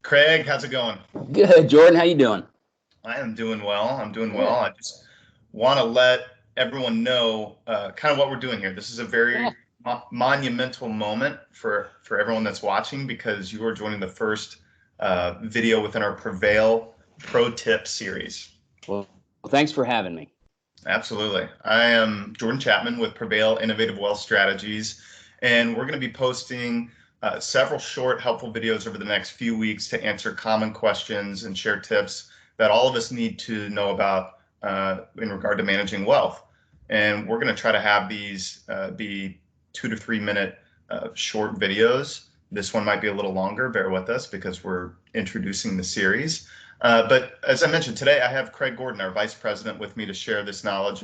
Craig, how's it going? Good, Jordan. How you doing? I am doing well. I'm doing well. Good. I just want to let everyone know kind of what we're doing here. This is a Yeah. very monumental moment for everyone that's watching because you are joining the first video within our Prevail Pro Tip series. Well, thanks for having me. Absolutely. I am Jordan Chapman with Prevail Innovative Wealth Strategies, and we're going to be posting several short, helpful videos over the next few weeks to answer common questions and share tips that all of us need to know about in regard to managing wealth. And we're going to try to have these be 2 to 3 minute short videos. This one might be a little longer. Bear with us because we're introducing the series. But as I mentioned today, I have Craig Gordon, our vice president, with me to share this knowledge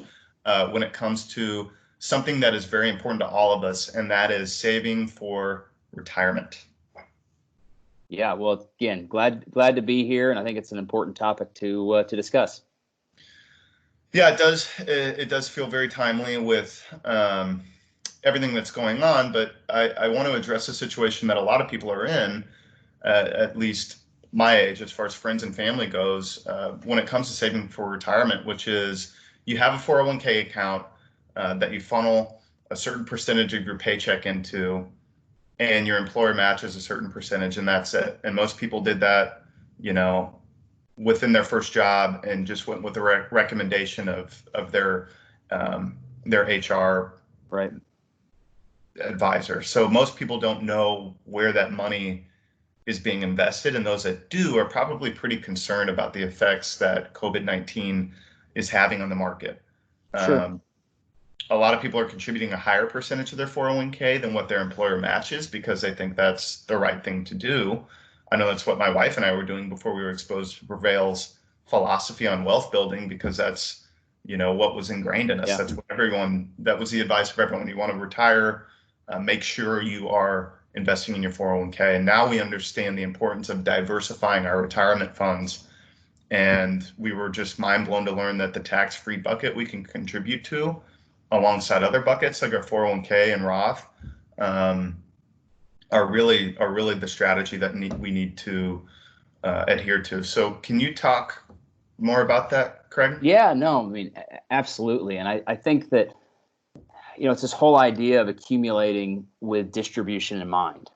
when it comes to something that is very important to all of us, and that is saving for retirement. Yeah. Well, again, glad to be here, and I think it's an important topic to discuss. Yeah, it does. It does feel very timely with everything that's going on, but I want to address a situation that a lot of people are in, at least my age, as far as friends and family goes, when it comes to saving for retirement, which is you have a 401k account that you funnel a certain percentage of your paycheck into, and your employer matches a certain percentage, and that's it. And most people did that, you know, within their first job and just went with the recommendation of their HR Right. advisor. So most people don't know where that money is being invested, and those that do are probably pretty concerned about the effects that COVID-19 is having on the market. Sure. Um, a lot of people are contributing a higher percentage of their 401k than what their employer matches because they think that's the right thing to do. I know that's what my wife and I were doing before we were exposed to Prevail's philosophy on wealth building because that's, what was ingrained in us. Yeah. That's what that was the advice for everyone. You want to retire, make sure you are investing in your 401k. And now we understand the importance of diversifying our retirement funds. And we were just mind blown to learn that the tax-free bucket we can contribute to alongside other buckets like our 401k and Roth um, are really the strategy that we need to adhere to. So can you talk more about that, Craig? Yeah. No. I mean, absolutely. And I think that it's this whole idea of accumulating with distribution in mind,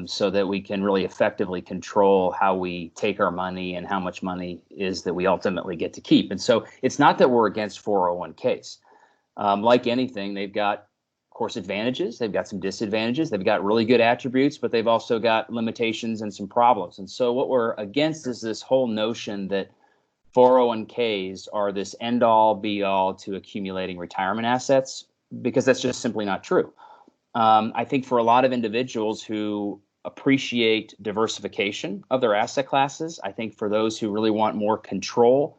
so that we can really effectively control how we take our money and how much money is that we ultimately get to keep. And so it's not that we're against 401ks. Like anything, they've got, of course, advantages. They've got some disadvantages. They've got really good attributes, but they've also got limitations and some problems. And so what we're against is this whole notion that 401ks are this end all be all to accumulating retirement assets, because that's just simply not true. I think for a lot of individuals who appreciate diversification of their asset classes, I think for those who really want more control,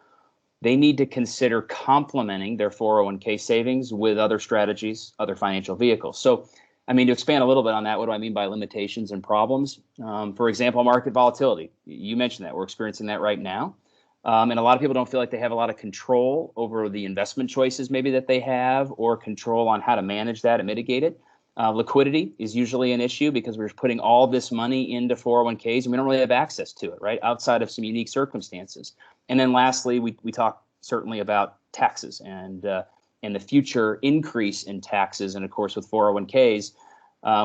they need to consider complementing their 401k savings with other strategies, other financial vehicles. So, I mean, to expand a little bit on that, what do I mean by limitations and problems? For example, market volatility. You mentioned that. We're experiencing that right now. And a lot of people don't feel like they have a lot of control over the investment choices maybe that they have, or control on how to manage that and mitigate it. Liquidity is usually an issue because we're putting all this money into 401ks and we don't really have access to it, right? Outside of some unique circumstances. And then lastly, we talk certainly about taxes and the future increase in taxes. And of course, with 401ks,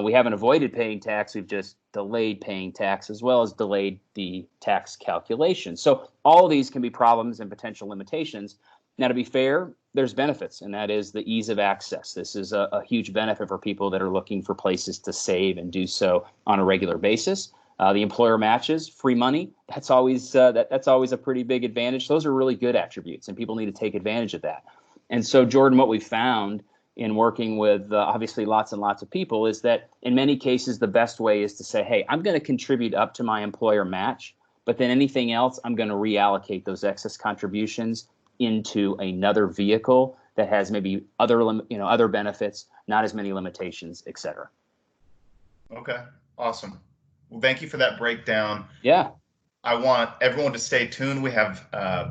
we haven't avoided paying tax. We've just delayed paying tax, as well as delayed the tax calculation. So all of these can be problems and potential limitations. Now, to be fair, there's benefits, and that is the ease of access. This is a huge benefit for people that are looking for places to save and do so on a regular basis. The employer matches, free money. That's always that's always a pretty big advantage. Those are really good attributes, and people need to take advantage of that. And so, Jordan, what we found in working with obviously lots and lots of people is that in many cases, the best way is to say, hey, I'm going to contribute up to my employer match, but then anything else, I'm going to reallocate those excess contributions into another vehicle that has maybe other benefits, not as many limitations, et cetera. Okay, awesome. Well, thank you for that breakdown. Yeah. I want everyone to stay tuned. We have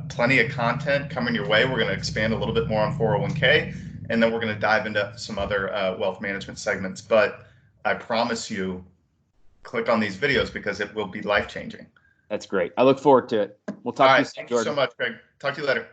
plenty of content coming your way. We're going to expand a little bit more on 401k, and then we're going to dive into some other wealth management segments. But I promise you, click on these videos because it will be life changing. That's great. I look forward to it. We'll All talk to you right. soon, Thank you so Jordan. much, Craig. Talk to you later.